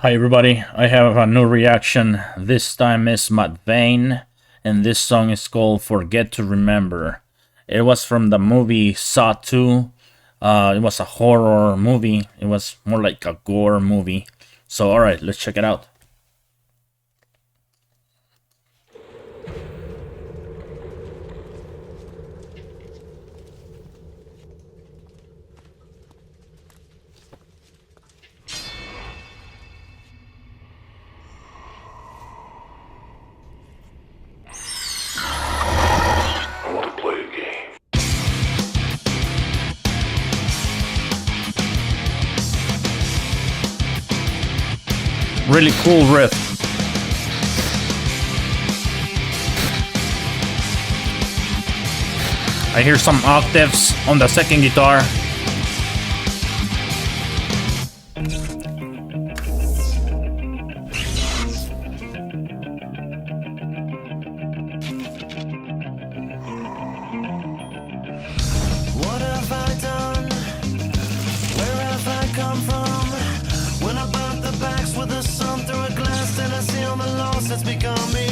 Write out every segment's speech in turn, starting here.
Hi everybody, I have a new reaction. This time is Mudvayne, and this song is called Forget to Remember. It was from the movie Saw 2. It was a horror movie. It was more like a gore movie. So alright, let's check it out. I want to play a game. Really cool riff. I hear some octaves on the second guitar. What have I done? Where have I come from? When I burnt the backs with the sun through a glass, and I see all the loss that's become me.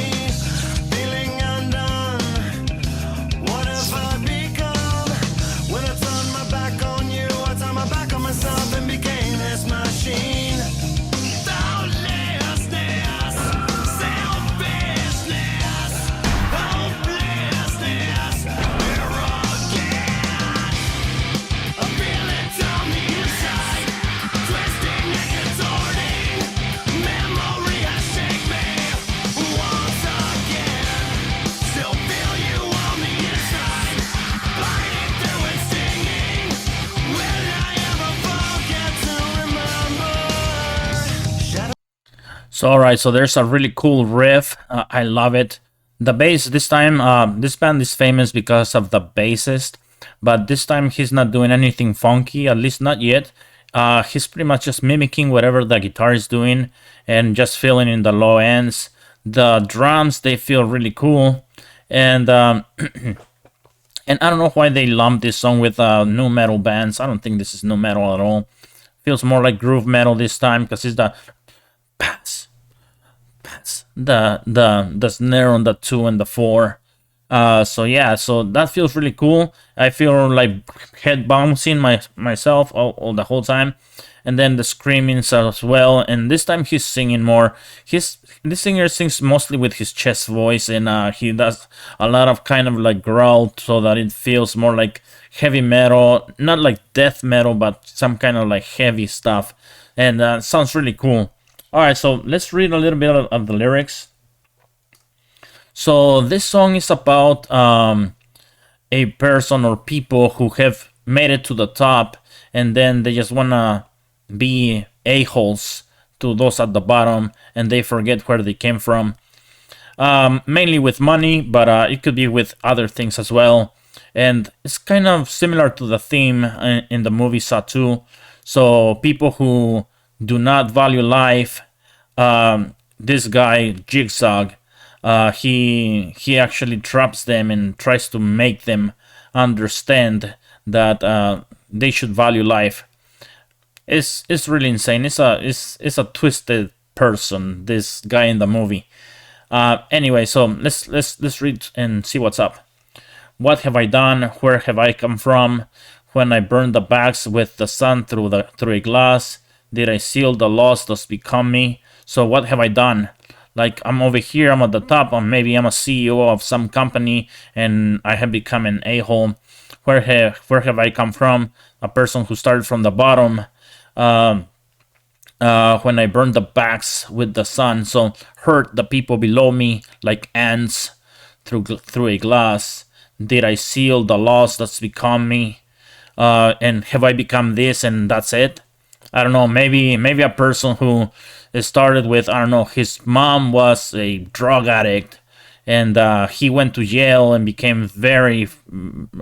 Feeling undone. What have I become? When I turned my back on you, I turned my back on myself and became this machine. Thoughtlessness, selfishness, hopelessness. So alright, so there's a really cool riff. I love it. The bass this time, this band is famous because of the bassist, but this time he's not doing anything funky, at least not yet. He's pretty much just mimicking whatever the guitar is doing and just filling in the low ends. The drums, they feel really cool, and and I don't know why they lumped this song with nu metal bands. I don't think this is nu metal at all. Feels more like groove metal this time because it's the pass, the snare on the 2 and the 4. So yeah, so that feels really cool. I feel like head bouncing myself all the whole time, and then the screamings as well. And this time he's singing more. This singer sings mostly with his chest voice, and he does a lot of kind of like growl, so that it feels more like heavy metal, not like death metal, but some kind of like heavy stuff. And sounds really cool. Alright, so let's read a little bit of the lyrics. So this song is about a person or people who have made it to the top, and then they just wanna be a-holes to those at the bottom, and they forget where they came from. Mainly with money, but it could be with other things as well. And it's kind of similar to the theme in the movie Saw 2. So people who do not value life. This guy Jigsaw, he actually traps them and tries to make them understand that they should value life. It's really insane. It's a twisted person, this guy in the movie. Anyway, so let's read and see what's up. What have I done? Where have I come from? When I burned the bags with the sun through a glass, did I seal the loss that's become me? So what have I done? Like, I'm over here, I'm at the top, or maybe I'm a CEO of some company, and I have become an a-hole. Where have I come from? A person who started from the bottom. When I burned the bags with the sun, so hurt the people below me like ants through a glass. Did I seal the loss that's become me? And have I become this and that's it? I don't know, maybe a person who started with, I don't know, his mom was a drug addict, and he went to Yale and became went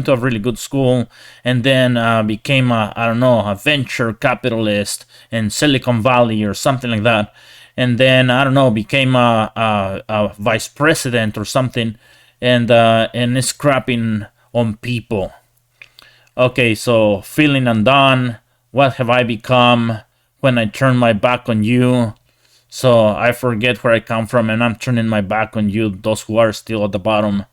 to a really good school, and then became a venture capitalist in Silicon Valley or something like that, and then I don't know, became a vice president or something, and is crapping on people. Okay, so feeling undone. What have I become? when I turn my back on you. So I forget where I come from and I'm turning my back on you, those who are still at the bottom.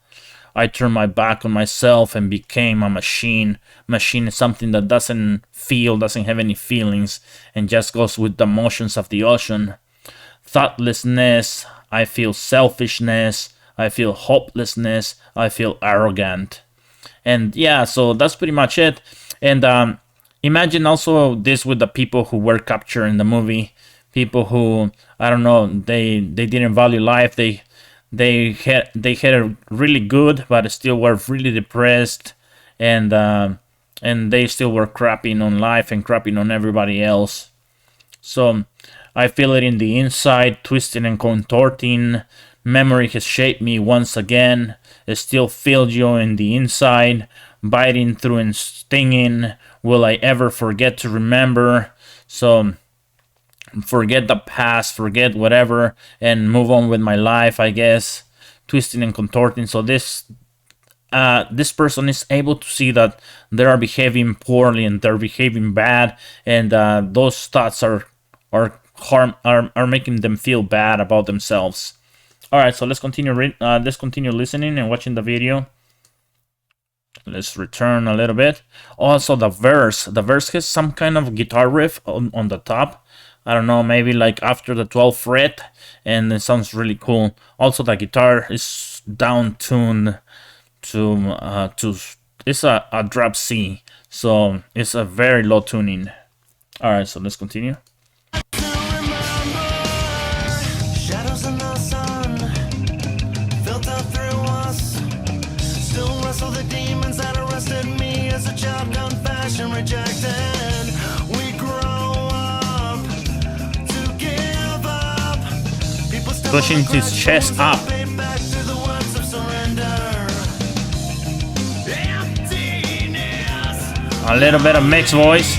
I turned my back on myself and became a machine. Machine is something that doesn't feel, doesn't have any feelings, and just goes with the motions of the ocean. Thoughtlessness, I feel selfishness, I feel hopelessness, I feel arrogant. And yeah, so that's pretty much it. And imagine also this with the people who were captured in the movie. People who, I don't know, they didn't value life. They had it really good, but still were really depressed, and they still were crapping on life and crapping on everybody else. So I feel it in the inside, twisting and contorting. Memory has shaped me once again. It still feels you in the inside, biting through and stinging. Will I ever forget to remember? So forget the past, forget whatever, and move on with my life, I guess. Twisting and contorting. So this person is able to see that they are behaving poorly and they're behaving bad, and those thoughts are making them feel bad about themselves. All right, so let's continue listening and watching the video. Let's return a little bit. Also, the verse has some kind of guitar riff on the top. I don't know, maybe like after the 12th fret, and it sounds really cool. Also, the guitar is down tuned to it's a drop C, so it's a very low tuning. All right, so let's continue. Shadows in the sun filter through us. Still wrestle the demons that arrested me as a child, confession rejected. We grow up to give up. People still Pushing his chest up. back to the words of surrender. Emptiness. A little bit of mixed voice.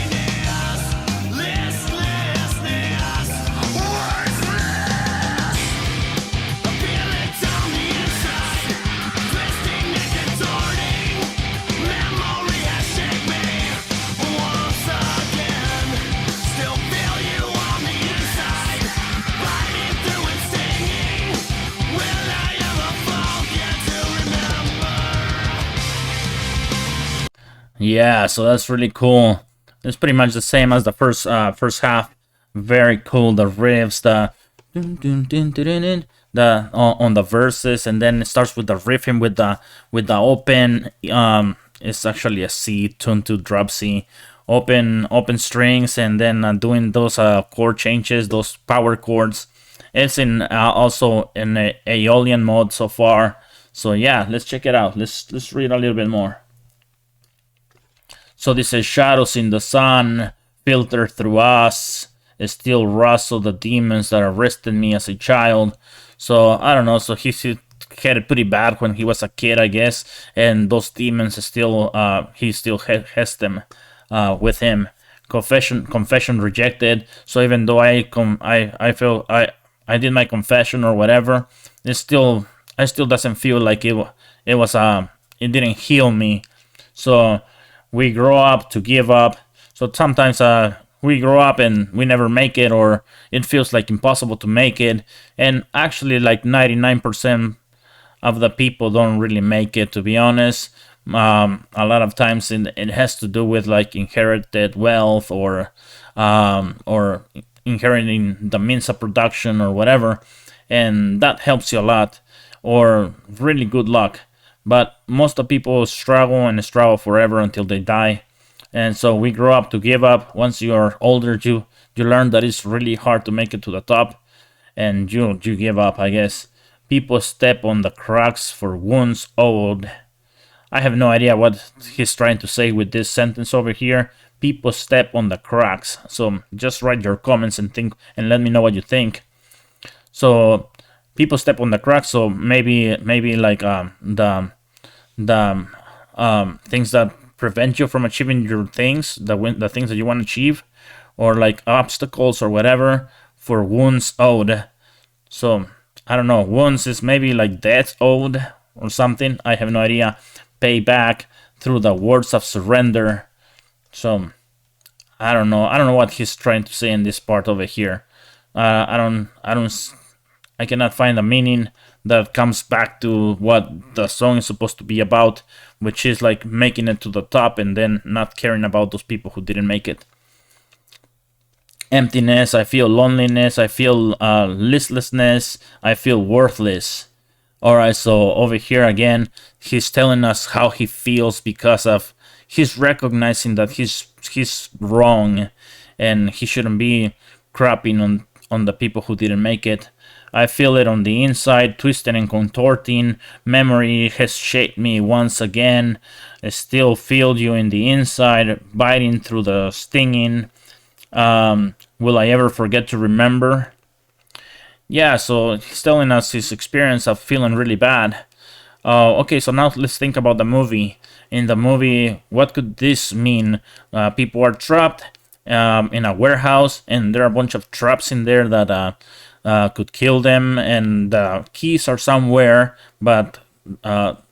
Yeah, so that's really cool. It's pretty much the same as the first half. Very cool. The riffs, the on the verses, and then it starts with the riffing with the open. It's actually a C tuned to drop C, open strings, and then doing those chord changes, those power chords. It's in also in a Aeolian mode so far. So yeah, let's check it out. Let's read a little bit more. So this is shadows in the sun, filter through us, still rustle the demons that arrested me as a child. So I don't know. So he had it pretty bad when he was a kid, I guess, and those demons still he still has them with him. Confession rejected. So even though I feel I did my confession or whatever, it still doesn't feel like it didn't heal me. So we grow up to give up. So sometimes we grow up and we never make it, or it feels like impossible to make it. And actually, like 99% of the people don't really make it, to be honest. A lot of times it has to do with like inherited wealth or inheriting the means of production or whatever. And that helps you a lot, or really good luck. But most of the people struggle forever until they die. And so we grow up to give up. Once you're older, you learn that it's really hard to make it to the top, and you give up, I guess. People step on the cracks for wounds owed. I have no idea what he's trying to say with this sentence over here. People step on the cracks. So just write your comments and think, and let me know what you think. So people step on the cracks. So maybe like the things that prevent you from achieving your things, the things that you want to achieve, or like obstacles or whatever, for wounds owed. So I don't know, wounds is maybe like debt owed or something. I have no idea. Pay back through the words of surrender. So I don't know. I don't know what he's trying to say in this part over here. I cannot find a meaning that comes back to what the song is supposed to be about, which is like making it to the top and then not caring about those people who didn't make it. Emptiness, I feel loneliness, I feel listlessness, I feel worthless. Alright, so over here again, he's telling us how he feels because of he's recognizing that he's wrong and he shouldn't be crapping on the people who didn't make it. I feel it on the inside, twisting and contorting. Memory has shaped me once again. I still feel you in the inside, biting through the stinging. Will I ever forget to remember? Yeah, so he's telling us his experience of feeling really bad. Okay, so now let's think about the movie. In the movie, what could this mean? People are trapped in a warehouse, and there are a bunch of traps in there that could kill them, and the keys are somewhere, but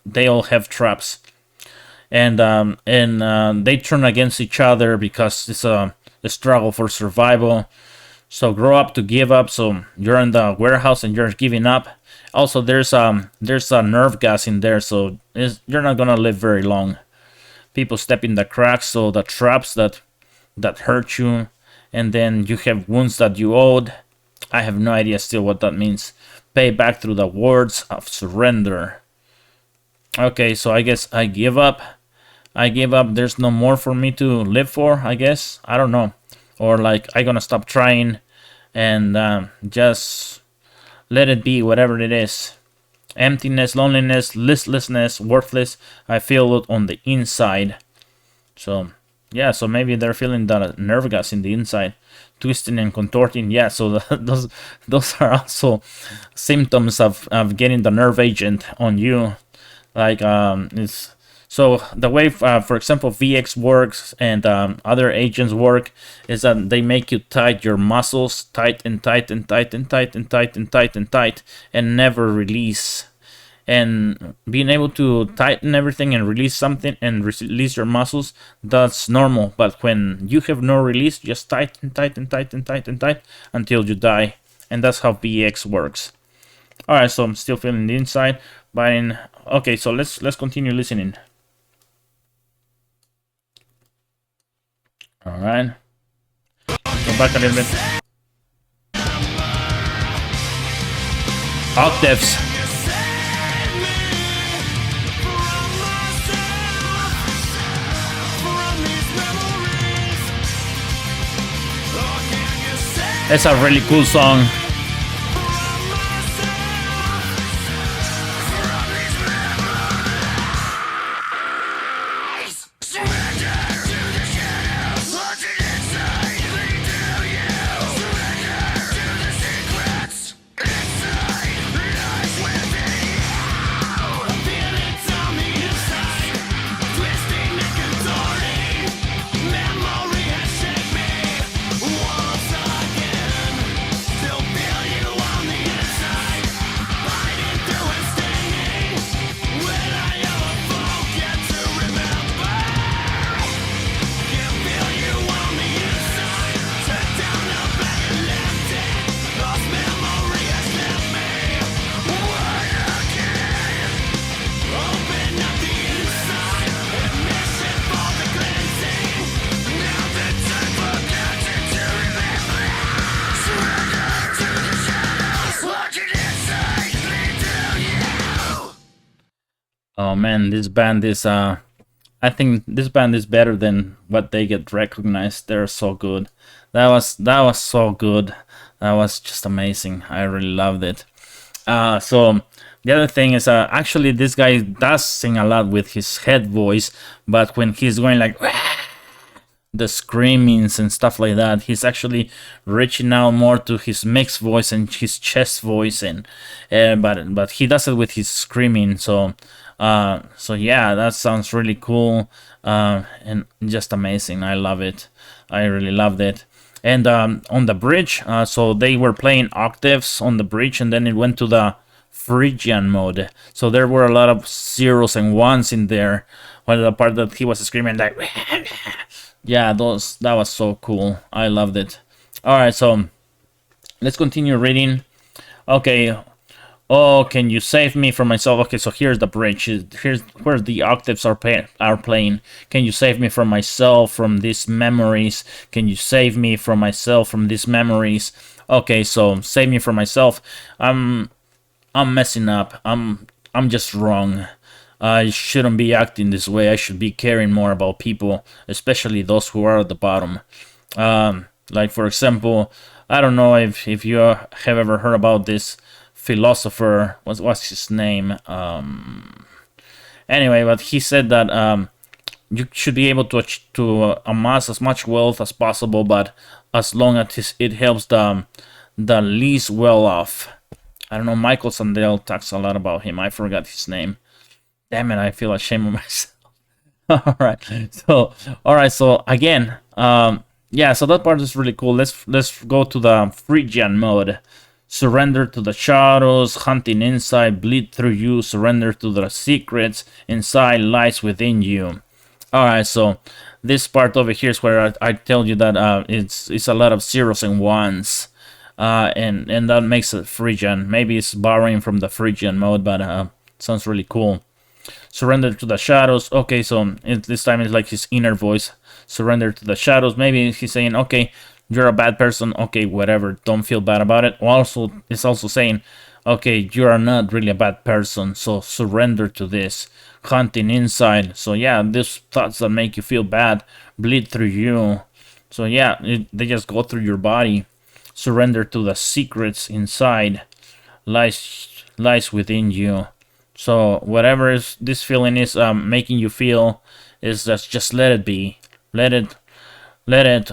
they all have traps. And they turn against each other because it's a struggle for survival. So grow up to give up. So you're in the warehouse and you're giving up. Also, there's a nerve gas in there, so you're not gonna live very long. People step in the cracks, so the traps that hurt you, and then you have wounds that you owed. I have no idea still what that means. Pay back through the words of surrender. Okay, so I guess I give up. I give up. There's no more for me to live for, I guess. I don't know. Or like, I'm gonna stop trying and just let it be, whatever it is. Emptiness, loneliness, listlessness, worthless. I feel it on the inside. So, yeah, so maybe they're feeling that nerve gas in the inside. Twisting and contorting. Yeah, so those are also symptoms of getting the nerve agent on you. Like, it's... So the way, for example, VX works and other agents work is that they make you tight your muscles, tight and tight and tight and tight and tight and tight and tight, and never release. And being able to tighten everything and release something and release your muscles, that's normal. But when you have no release, just tight and tight and tight and tight and tight until you die. And that's how VX works. Alright, so I'm still feeling the inside. But okay, so let's continue listening. Alright. Go back a little bit. Octaves. It's a really cool song. Oh man, this band is I think this band is better than what they get recognized. They're so good. That was so good. That was just amazing. I really loved it. So the other thing is actually this guy does sing a lot with his head voice, but when he's going like the screamings and stuff like that, he's actually reaching out more to his mixed voice and his chest voice, and but he does it with his screaming. So yeah, that sounds really cool and just amazing. I love it. I really loved it. And on the bridge, so they were playing octaves on the bridge, and then it went to the Phrygian mode. So there were a lot of zeros and ones in there. While the part that he was screaming like Yeah, that was so cool. I loved it. All right, so let's continue reading. Okay. Oh, can you save me from myself? Okay, so here's the bridge. Here's where the octaves are playing. Can you save me from myself, from these memories? Can you save me from myself, from these memories? Okay, so save me from myself. I'm messing up. I'm just wrong. I shouldn't be acting this way. I should be caring more about people, especially those who are at the bottom. Like for example, I don't know if you have ever heard about this philosopher. What's his name? Anyway, but he said that you should be able to amass as much wealth as possible, but as long as it helps the least well off. I don't know. Michael Sandel talks a lot about him. I forgot his name. Damn it! I feel ashamed of myself. All right. So again, yeah. So that part is really cool. Let's go to the Phrygian mode. Surrender to the shadows, hunting inside, bleed through you. Surrender to the secrets inside lies within you. All right. So this part over here is where I tell you that it's a lot of zeros and ones. And that makes it Phrygian. Maybe it's borrowing from the Phrygian mode, but sounds really cool. Surrender to the shadows. Okay, so this time it's like his inner voice. Surrender to the shadows. Maybe he's saying, okay, you're a bad person. Okay, whatever. Don't feel bad about it. Also, it's also saying, okay, you are not really a bad person. So surrender to this. Hunting inside. So yeah, these thoughts that make you feel bad bleed through you. So yeah, they just go through your body. Surrender to the secrets inside lies within you. So whatever is this feeling is making you feel is just let it be. Let it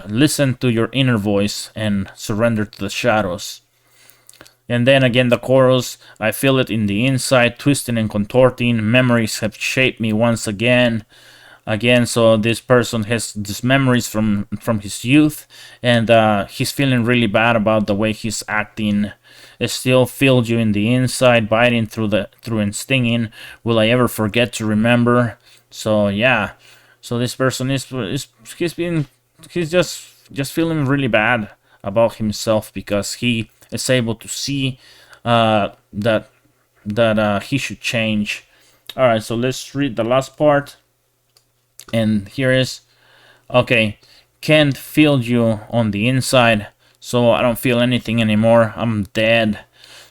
listen to your inner voice and surrender to the shadows. And then again the chorus, I feel it in the inside, twisting and contorting. Memories have shaped me once again. So this person has these memories from his youth, and he's feeling really bad about the way he's acting. It still feels you in the inside, biting through and stinging. Will I ever forget to remember? So yeah, so this person is he's just feeling really bad about himself because he is able to see that he should change. All right, so let's read the last part. And here is, okay, can't feel you on the inside, so I don't feel anything anymore. I'm dead.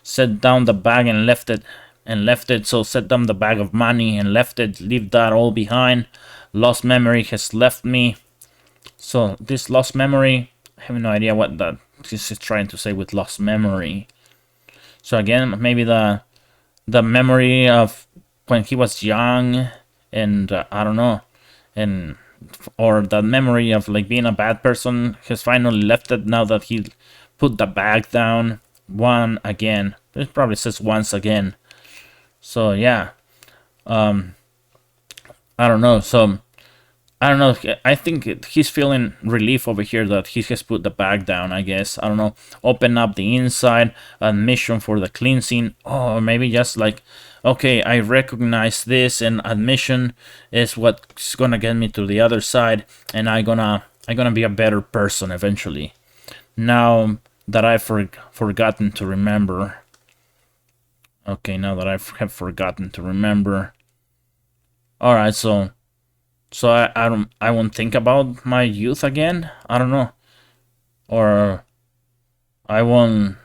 Set down the bag and left it. So set down the bag of money and left it. Leave that all behind. Lost memory has left me. So this lost memory, I have no idea what that this is trying to say with lost memory. So again, maybe the memory of when he was young, and I don't know. And or the memory of like being a bad person has finally left it now that he put the bag down. One again. It probably says once again. So yeah. I don't know. So I don't know. I think he's feeling relief over here that he has put the bag down, I guess. I don't know. Open up the inside. Admission for the cleansing. Or maybe just like, okay, I recognize this, and admission is what's gonna get me to the other side, and I'm gonna be a better person eventually. Now that I've forgotten to remember. Okay, now that I have forgotten to remember. All right, so I won't think about my youth again. I don't know, or I won't.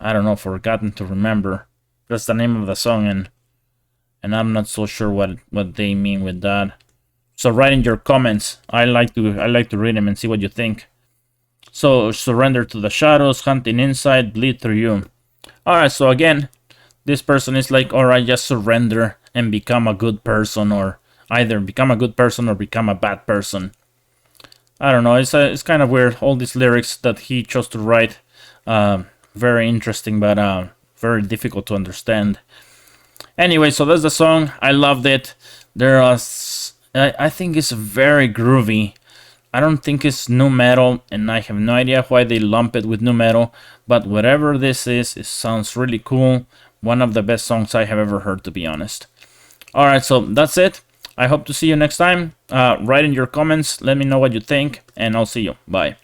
I don't know. Forgotten to remember. That's the name of the song, and I'm not so sure what they mean with that. So write in your comments. I like to read them and see what you think. So surrender to the shadows, hunting inside, bleed through you. All right. So again, this person is like, all right, just surrender and become a good person, or either become a good person or become a bad person. I don't know. It's kind of weird. All these lyrics that he chose to write, very interesting, but very difficult to understand. Anyway, so that's the song. I loved it. I think it's very groovy. I don't think it's nu metal, and I have no idea why they lump it with nu metal. But whatever this is, it sounds really cool. One of the best songs I have ever heard, to be honest. Alright, so that's it. I hope to see you next time. Write in your comments. Let me know what you think, and I'll see you. Bye.